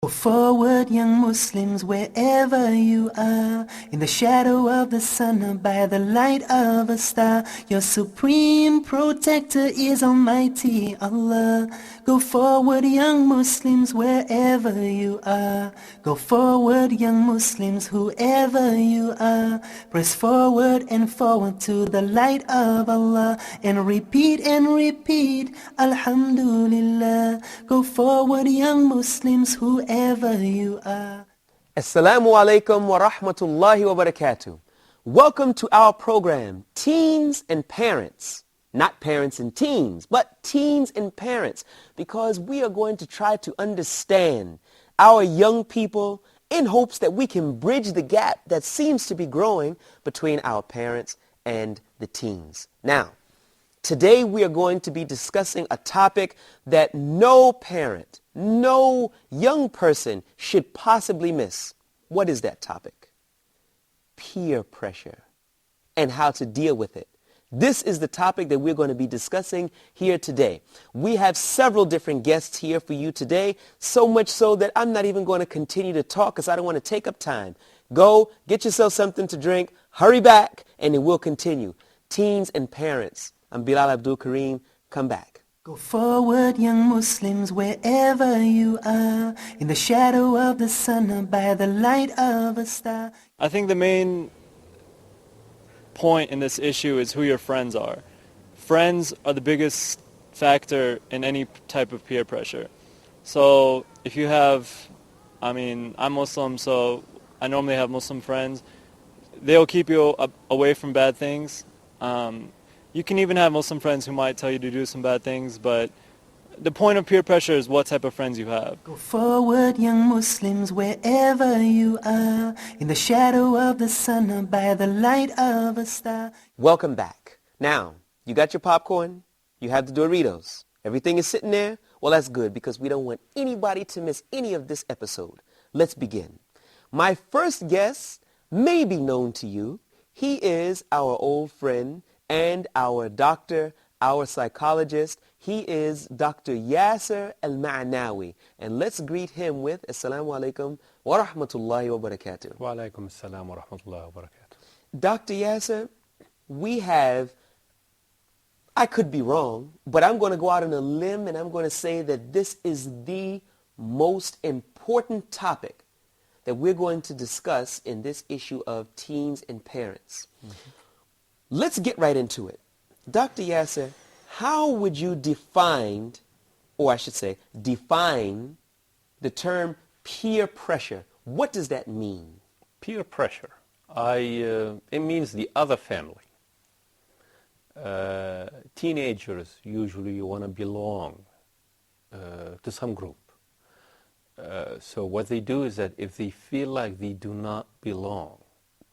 Go forward, young Muslims, wherever you are, in the shadow of the sun or by the light of a star. Your supreme protector is Almighty Allah. Go forward, young Muslims, wherever you are. Go forward, young Muslims, whoever you are. Press forward and forward to the light of Allah, and repeat, Alhamdulillah. Go forward, young Muslims, whoever you are. Assalamu alaikum wa rahmatullahi wa barakatuh. Welcome to our program, Teens and Parents. Not parents and teens, but teens and parents, because we are going to try to understand our young people in hopes that we can bridge the gap that seems to be growing between our parents and the teens. Now, today we are going to be discussing a topic that no parent, no young person should possibly miss. What is that topic? Peer pressure and how to deal with it. This is the topic that we're going to be discussing here today. We have several different guests here for you today, so much so that I'm not even going to continue to talk because I don't want to take up time. Go, get yourself something to drink, hurry back, and then we'll continue. Teens and parents. I'm Bilal Abdul Kareem. Come back. Go forward, young Muslims, wherever you are, in the shadow of the sun or by the light of a star. I think the main point in this issue is who your friends are. Friends are the biggest factor in any type of peer pressure. So if you have, I'm Muslim, so I normally have Muslim friends. They'll keep you away from bad things. You can even have Muslim friends who might tell you to do some bad things, but the point of peer pressure is what type of friends you have. Go forward, young Muslims, wherever you are, in the shadow of the sun or by the light of a star. Welcome back. Now, you got your popcorn? You have the Doritos. Everything is sitting there? Well, that's good because we don't want anybody to miss any of this episode. Let's begin. My first guest may be known to you. He is our old friend and our doctor, our psychologist. He is Dr. Yasser Al-Ma'nawi. And let's greet him with Assalamu alaikum wa rahmatullahi wa barakatuh. Wa alaikum assalam wa rahmatullahi wa barakatuh. Dr. Yasser, we have, I could be wrong, but I'm going to go out on a limb and I'm going to say that this is the most important topic that we're going to discuss in this issue of teens and parents. Let's get right into it. Dr. Yasser, how would you define the term peer pressure? What does that mean? Peer pressure. It means the other family. Teenagers usually want to belong to some group. So what they do is that if they feel like they do not belong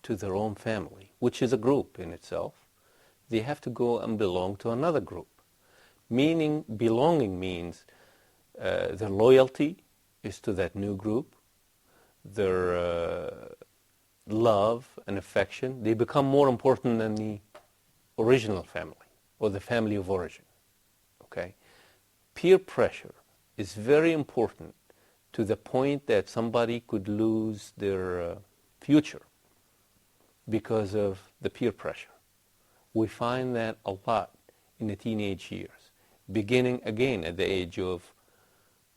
to their own family, which is a group in itself, they have to go and belong to another group. Meaning, belonging means their loyalty is to that new group, their love and affection, they become more important than the original family or the family of origin. Okay? Peer pressure is very important to the point that somebody could lose their future because of the peer pressure. We find that a lot in the teenage years, beginning again at the age of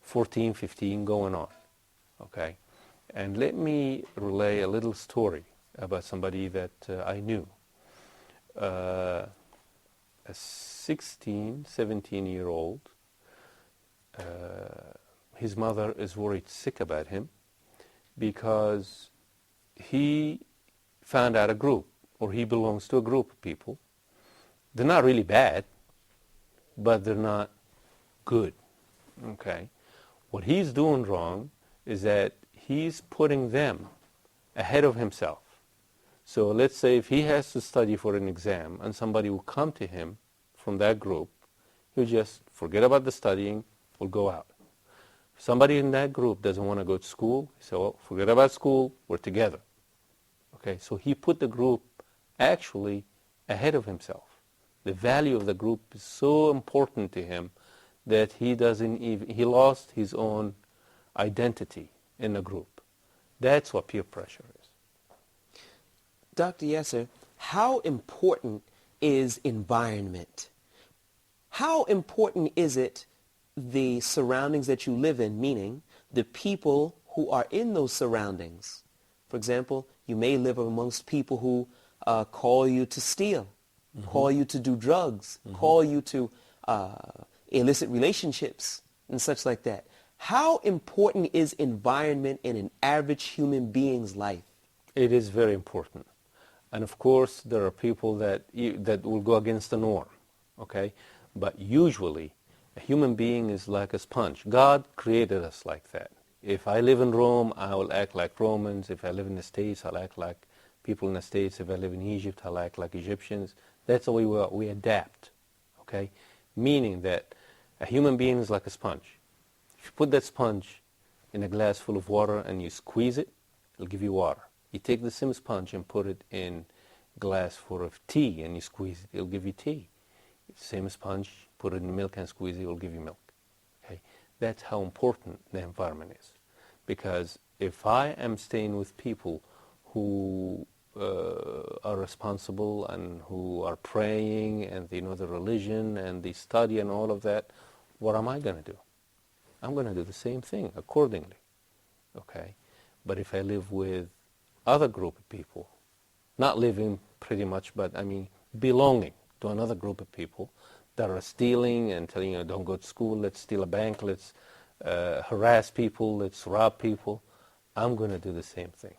14, 15, going on. Okay? And let me relay a little story about somebody that I knew. A 16, 17-year-old, his mother is worried sick about him because he found out a group, or he belongs to a group of people. They're not really bad, but they're not good. Okay? What he's doing wrong is that he's putting them ahead of himself. So let's say if he has to study for an exam and somebody will come to him from that group, he'll just forget about the studying, will go out. If somebody in that group doesn't want to go to school, he said, well, forget about school, we're together. Okay, so he put the group actually ahead of himself. The value of the group is so important to him that he lost his own identity in a group. That's what peer pressure is. Dr. Yasser, how important is environment? How important is it the surroundings that you live in, meaning the people who are in those surroundings? For example, you may live amongst people who call you to steal, call you to do drugs, call you to illicit relationships and such like that. How important is environment in an average human being's life? It is very important. And of course, there are people that will go against the norm, okay? But usually, a human being is like a sponge. God created us like that. If I live in Rome, I will act like Romans. If I live in the States, I'll act like people in the States. If I live in Egypt, I'll act like Egyptians. That's the way we adapt, okay? Meaning that a human being is like a sponge. If you put that sponge in a glass full of water and you squeeze it, it'll give you water. You take the same sponge and put it in a glass full of tea and you squeeze it, it'll give you tea. Same sponge, put it in milk and squeeze it, it'll give you milk. Okay? That's how important the environment is. Because if I am staying with people who are responsible and who are praying and they know the religion and they study and all of that, what am I going to do? I'm going to do the same thing accordingly. Okay? But if I live with other group of people, not living pretty much, but I mean belonging to another group of people that are stealing and telling you, don't go to school, let's steal a bank, let's harass people, let's rob people, I'm going to do the same thing.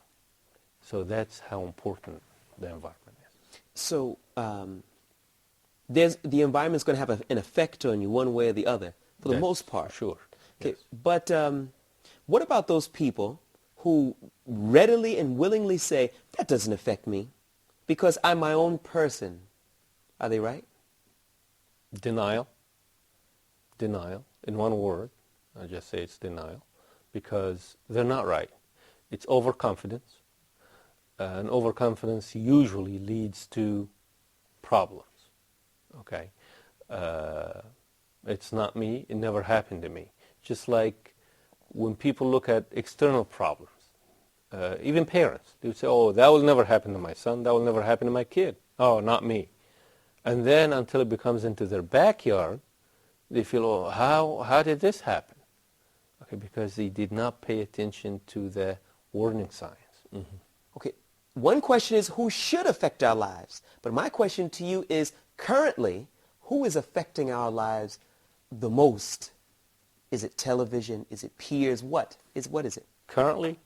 So that's how important the environment is. So the environment's going to have an effect on you one way or the other, for the most part. Sure. Okay. Yes. But what about those people who readily and willingly say, that doesn't affect me because I'm my own person? Are they right? Denial. Denial. In one word, I just say it's denial, because they're not right. It's overconfidence. And overconfidence usually leads to problems. Okay? It's not me. It never happened to me. Just like when people look at external problems, even parents, they would say, oh, that will never happen to my son. That will never happen to my kid. Oh, not me. And then until it becomes into their backyard, they feel, oh, how did this happen? Okay, because they did not pay attention to the warning signs. Mm-hmm. Okay, one question is who should affect our lives? But my question to you is currently, who is affecting our lives the most? Is it television? Is it peers? What is it? Currently,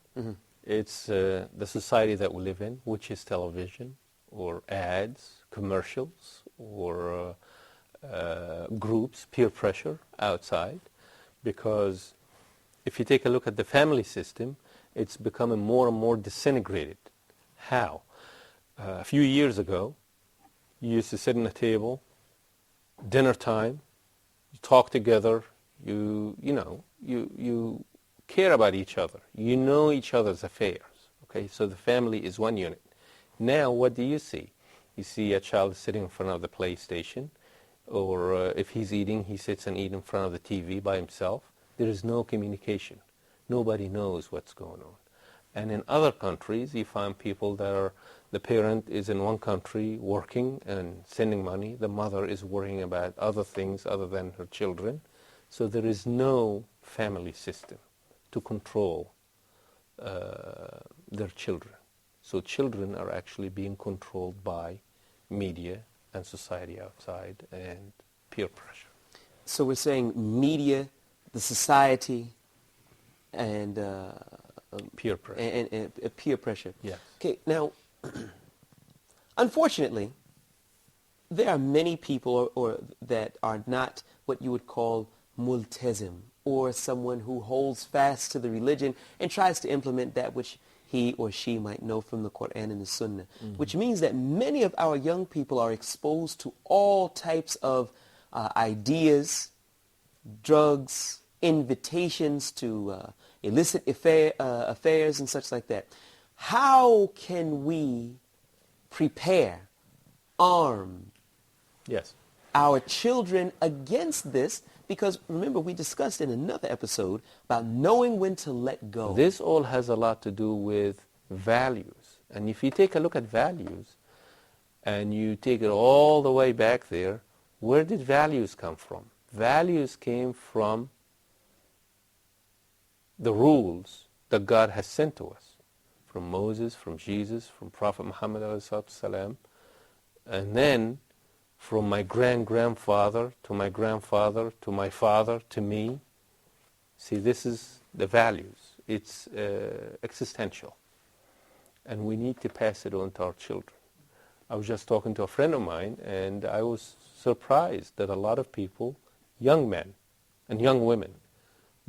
it's the society that we live in, which is television or ads, commercials, or groups, peer pressure outside. Because if you take a look at the family system, it's becoming more and more disintegrated. How? A few years ago, you used to sit at a table, dinner time, you talk together, you care about each other. You know each other's affairs. Okay, so the family is one unit. Now, what do you see? You see a child sitting in front of the PlayStation, or if he's eating, he sits and eats in front of the TV by himself. There is no communication. Nobody knows what's going on. And in other countries, you find people that are, the parent is in one country working and sending money. The mother is worrying about other things other than her children. So there is no family system to control their children. So children are actually being controlled by media and society outside and peer pressure. So we're saying media, the society, and peer pressure. And peer pressure. Yes. Okay, now, unfortunately, there are many people or that are not what you would call multazim, or someone who holds fast to the religion and tries to implement that which he or she might know from the Quran and the Sunnah, which means that many of our young people are exposed to all types of ideas, drugs, invitations to illicit affairs and such like that. How can we prepare, arm Yes. our children against this? because remember we discussed in another episode about knowing when to let go. This all has a lot to do with values. And if you take a look at values and you take it all the way back there, where did values come from? Values came from the rules that God has sent to us, from Moses, from Jesus, from Prophet Muhammad ﷺ, and then from my grandfather to my grandfather to my father to me. See, this is the values. It's existential. And we need to pass it on to our children. I was just talking to a friend of mine, and I was surprised that a lot of people, young men and young women,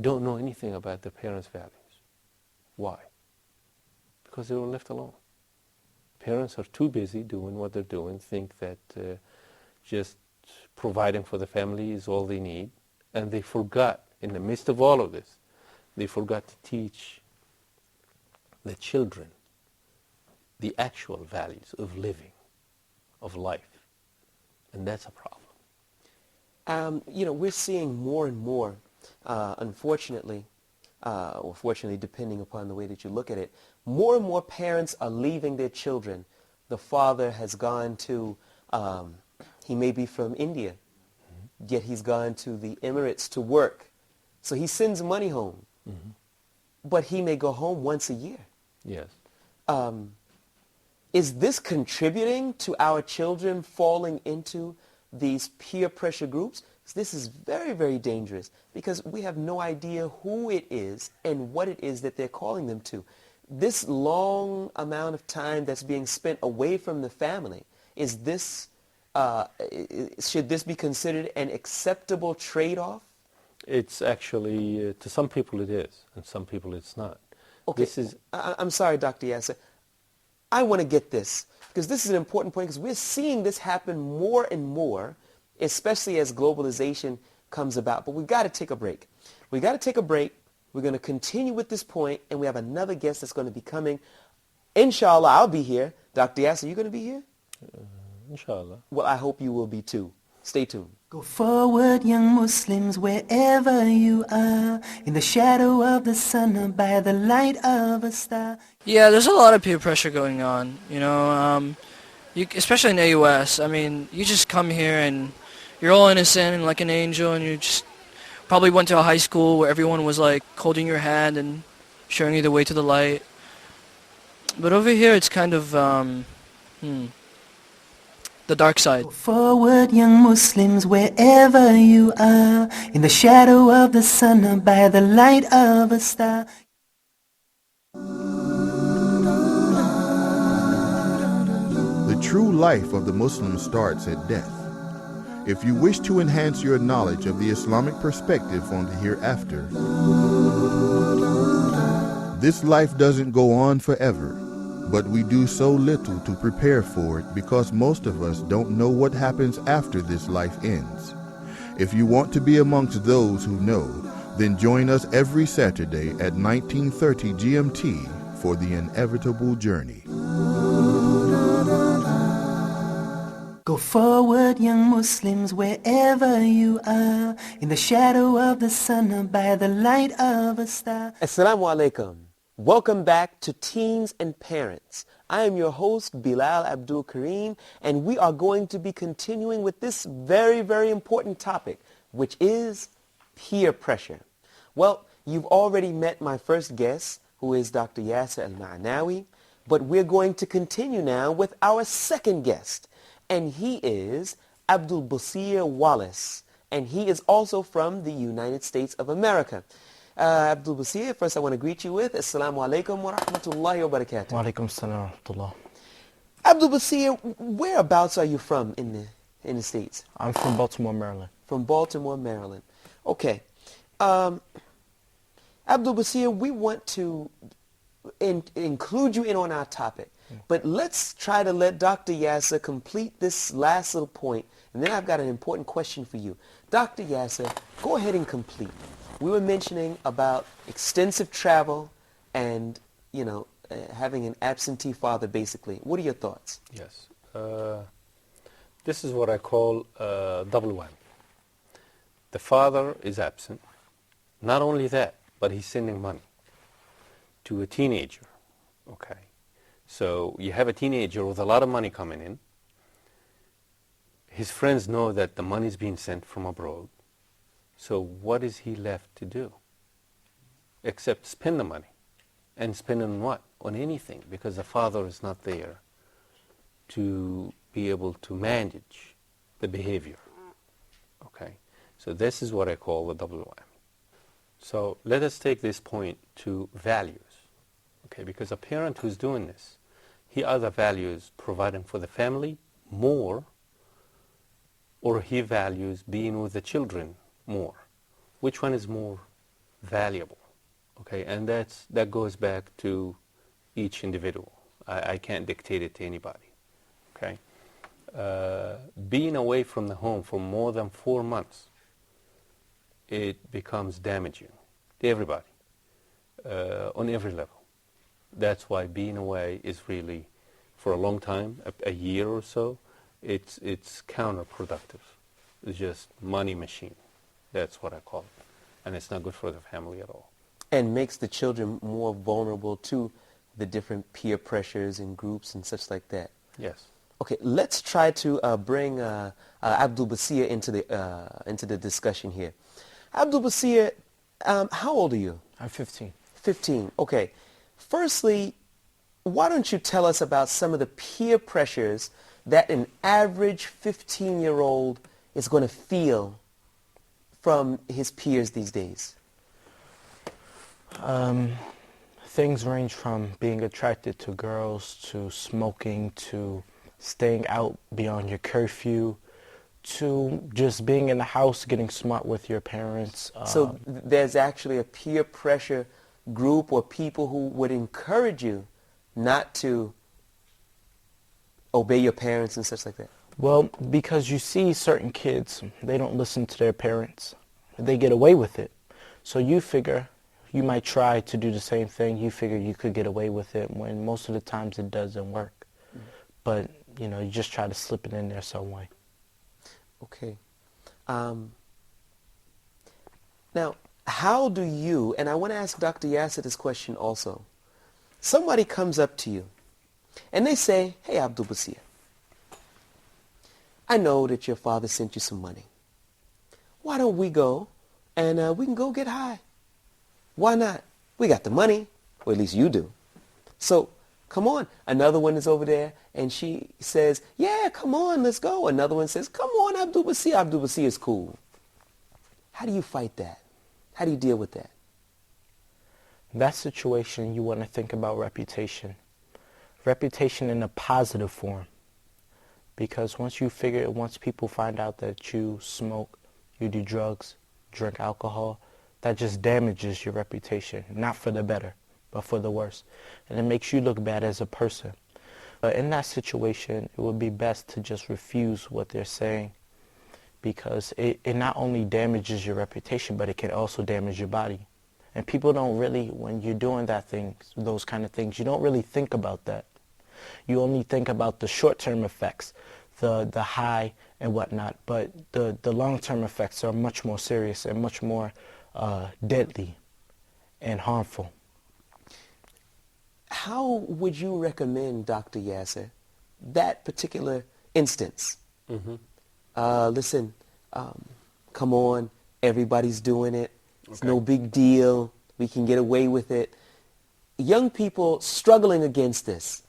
don't know anything about their parents' values. Why? Because they were left alone. Parents are too busy doing what they're doing, think that just providing for the family is all they need, and they forgot, in the midst of all of this, they forgot to teach the children the actual values of living, of life, and that's a problem. We're seeing more and more, unfortunately, or fortunately, depending upon the way that you look at it, more and more parents are leaving their children. The father has gone to, he may be from India, yet he's gone to the Emirates to work. So he sends money home, but he may go home once a year. Yes. Is this contributing to our children falling into these peer pressure groups? This is very, very dangerous because we have no idea who it is and what it is that they're calling them to. This long amount of time that's being spent away from the family, is this, should this be considered an acceptable trade-off? It's actually, to some people it is, and some people it's not. Okay, This is, I'm sorry, Dr. Yasser. I want to get this because this is an important point because we're seeing this happen more and more, especially as globalization comes about. But we've got to take a break. We've got to take a break. We're going to continue with this point, and we have another guest that's going to be coming. Inshallah, I'll be here. Dr. Yasser, you going to be here? inshallah. Well, I hope you will be too. Stay tuned. Go forward, young Muslims, wherever you are, in the shadow of the sun or by the light of a star. Yeah, there's a lot of peer pressure going on, especially in the U.S. I mean, you just come here and you're all innocent and like an angel, and you just probably went to a high school where everyone was like holding your hand and showing you the way to the light. But over here, it's kind of the dark side. Go forward, young Muslims, wherever you are, in the shadow of the sun or by the light of a star. The true life of the Muslim starts at death. If you wish to enhance your knowledge of the Islamic perspective on the hereafter, this life doesn't go on forever, but we do so little to prepare for it because most of us don't know what happens after this life ends. If you want to be amongst those who know, then join us every Saturday at 1930 GMT for the inevitable journey. Go forward, young Muslims, wherever you are, in the shadow of the sun or by the light of a star. Assalamu alaikum. Welcome back to Teens and Parents. I am your host, Bilal Abdul Kareem, and we are going to be continuing with this very, very important topic, which is peer pressure. Well, you've already met my first guest, who is Dr. Yasser Al-Ma'nawi, but we're going to continue now with our second guest, and he is Abdul Basir Wallace, and he is also from the United States of America. Abdul Basir, first I want to greet you with Assalamu alaikum wa rahmatullahi wa barakatuh. Wa alaikum assalam wa rahmatullah. Abdul Basir, whereabouts are you from in the States? I'm from Baltimore, Maryland. From Baltimore, Maryland. Okay. Abdul Basir, we want to include you in on our topic, but let's try to let Dr. Yasser complete this last little point, and then I've got an important question for you. Dr. Yasser, go ahead and complete. We were mentioning about extensive travel and, having an absentee father, basically. What are your thoughts? Yes. This is what I call double whammy. the father is absent. Not only that, but he's sending money to a teenager. Okay. So you have a teenager with a lot of money coming in. His friends know that the money is being sent from abroad. So what is he left to do? Except spend the money. And spend on what? On anything, because the father is not there to be able to manage the behavior. Okay? So this is what I call the double whammy. So let us take this point to values. Okay, because a parent who's doing this, he either values providing for the family more, or he values being with the children more. Which one is more valuable? Okay, and that goes back to each individual. I can't dictate it to anybody. Okay, being away from the home for more than 4 months, it becomes damaging to everybody on every level. That's why being away is really, for a long time, a year or so, it's counterproductive. It's just money machine. That's what I call it. And it's not good for the family at all. And makes the children more vulnerable to the different peer pressures and groups and such like that. Yes. Okay, let's try to bring Abdul Basir into the discussion here. Abdul Basir, how old are you? I'm 15. 15. Okay. Firstly, why don't you tell us about some of the peer pressures that an average 15-year-old is going to feel from his peers these days? Things range from being attracted to girls, to smoking, to staying out beyond your curfew, to just being in the house getting smart with your parents. So there's actually a peer pressure group or people who would encourage you not to obey your parents and such like that? Well, because you see certain kids, they don't listen to their parents. They get away with it. So you figure you might try to do the same thing. You figure you could get away with it when most of the times it doesn't work. Mm-hmm. But, you know, you just try to slip it in there some way. Okay. Now, how do you, and I want to ask Dr. Yasser this question also. Somebody comes up to you and they say, hey, Abdul Basir, I know that your father sent you some money. Why don't we go and we can go get high? Why not? We got the money, or at least you do. So come on. Another one is over there and she says, yeah, come on, let's go. Another one says, come on, Abdul Basir. Abdul Basir is cool. How do you fight that? How do you deal with that? That situation, you want to think about reputation. Reputation in a positive form. Because once people find out that you smoke, you do drugs, drink alcohol, that just damages your reputation. Not for the better, but for the worse. And it makes you look bad as a person. But in that situation, it would be best to just refuse what they're saying, because it not only damages your reputation, but it can also damage your body. And people don't really, when you're doing those kind of things, you don't really think about that. You only think about the short-term effects, the high and whatnot, but the long-term effects are much more serious and much more deadly and harmful. How would you recommend, Dr. Yasser, that particular instance? Mm-hmm. Listen, come on, everybody's doing it. It's no big deal. We can get away with it. Young people struggling against this,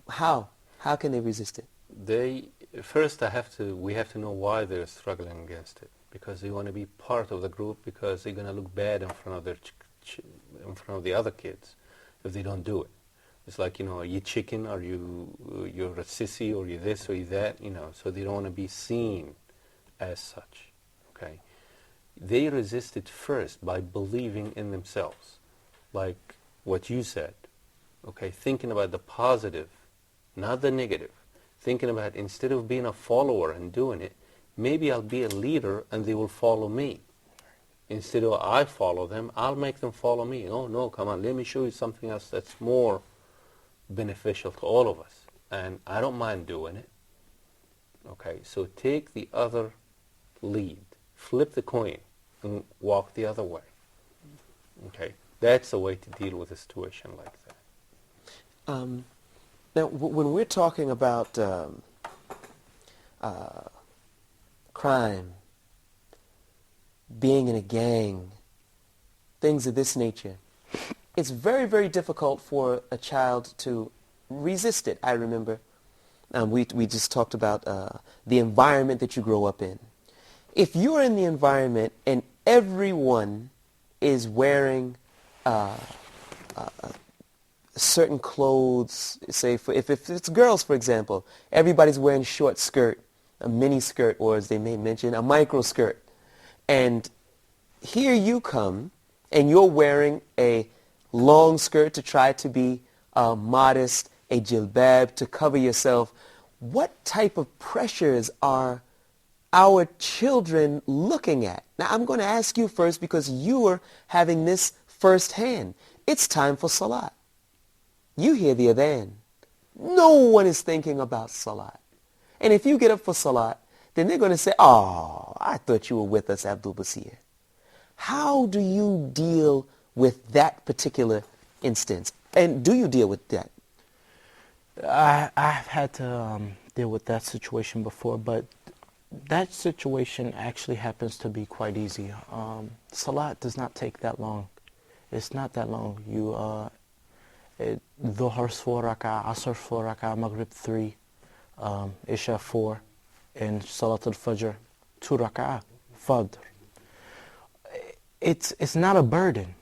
how can they resist it? We have to know why they're struggling against it. Because they want to be part of the group, because they're going to look bad in front of in front of the other kids if they don't do it. It's like, are you chicken? Are you're a sissy? Or you this or you that? So they don't want to be seen as such. Okay. They resist it first by believing in themselves, like what you said. Okay, thinking about the positive, not the negative. Thinking about, instead of being a follower and doing it, maybe I'll be a leader and they will follow me. Instead of I follow them, I'll make them follow me. Oh no, come on, let me show you something else that's more beneficial to all of us. And I don't mind doing it. Okay, so take the other lead flip the coin and walk the other way. Okay, that's the way to deal with a situation like that. Now, when we're talking about crime, being in a gang, things of this nature, it's very, very difficult for a child to resist it. I remember we just talked about the environment that you grow up in. If you're in the environment and everyone is wearing certain clothes, say if it's girls, for example, everybody's wearing short skirt, a mini skirt, or as they may mention, a micro skirt. And here you come and you're wearing a long skirt to try to be modest, a jilbab to cover yourself. What type of pressures are our children looking at? Now, I'm going to ask you first because you are having this firsthand. It's time for Salat. You hear the adhan. No one is thinking about Salat. And if you get up for Salat, then they're going to say, oh, I thought you were with us, Abdul Basir. How do you deal with that particular instance? And do you deal with that? I've had to deal with that situation before, but that situation actually happens to be quite easy. Salat does not take that long. It's not that long. You Dhuhr 4 rak'ah, Asr 4 rak'ah, Maghrib 3, Isha 4, and Salat al-Fajr 2 rak'ah, Fajr. It's not a burden,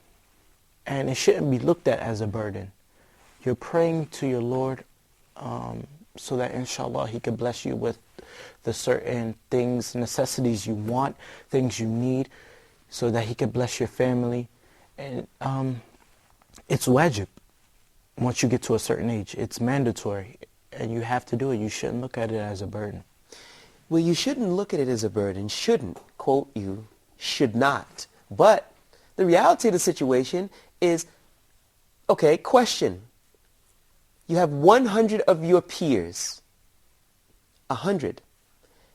and it shouldn't be looked at as a burden. You're praying to your Lord so that inshallah He could bless you with the certain things, necessities you want, things you need, so that He could bless your family. And it's wajib. Once you get to a certain age, it's mandatory, and you have to do it. You shouldn't look at it as a burden. Well, you shouldn't look at it as a burden. Shouldn't, quote you, should not. But the reality of the situation is, okay, question. You have 100 of your peers, 100.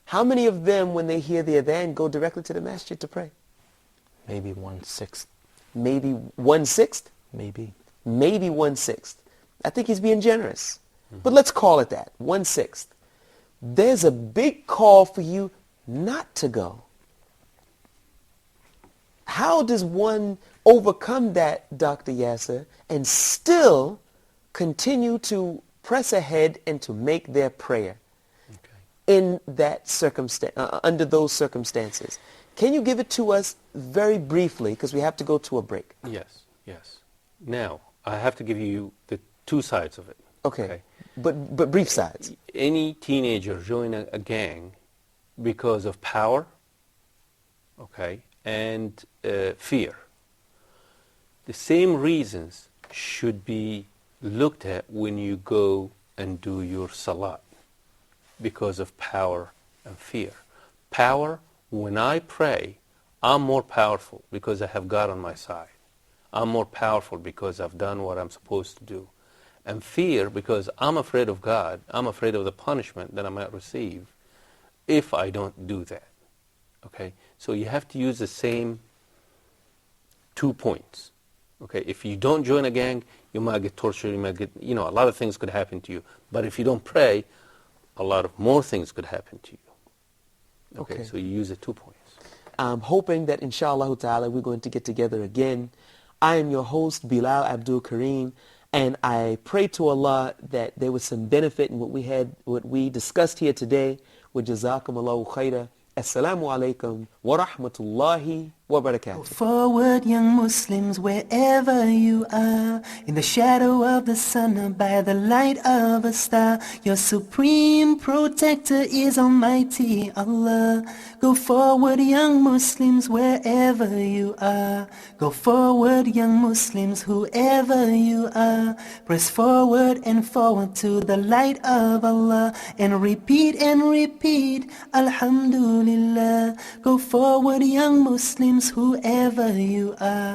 How many of them, when they hear the adhan, go directly to the masjid to pray? Maybe 1/6. Maybe 1/6? Maybe. Maybe 1/6. I think he's being generous. But let's call it that, 1/6. There's a big call for you not to go. How does one overcome that, Dr. Yasser, and still continue to press ahead and to make their prayer in that circumstance, under those circumstances? Can you give it to us very briefly, because we have to go to a break? Yes, yes. Now, I have to give you the two sides of it. Okay. But brief sides. Any teenager join a gang because of power, okay, and fear. The same reasons should be looked at when you go and do your salat, because of power and fear. Power, when I pray, I'm more powerful because I have God on my side. I'm more powerful because I've done what I'm supposed to do. And fear, because I'm afraid of God, I'm afraid of the punishment that I might receive if I don't do that. Okay? So you have to use the same 2 points. Okay? If you don't join a gang, you might get tortured, you might get, a lot of things could happen to you. But if you don't pray, a lot of more things could happen to you. Okay? So you use the 2 points. I'm hoping that inshallah ta'ala we're going to get together again. I am your host, Bilal Abdul Kareem, and I pray to Allah that there was some benefit in what we discussed here today. Wa jazakumullahu khaira. Assalamu alaikum wa rahmatullahi wa barakatuh. Forward, young Muslims, wherever you are, in the shadow of the sun or by the light of a star, your supreme protector is Almighty Allah. Go forward, young Muslims, wherever you are. Go forward, young Muslims, whoever you are. Press forward and forward to the light of Allah, and repeat, Alhamdulillah. Go forward, young Muslims, whoever you are.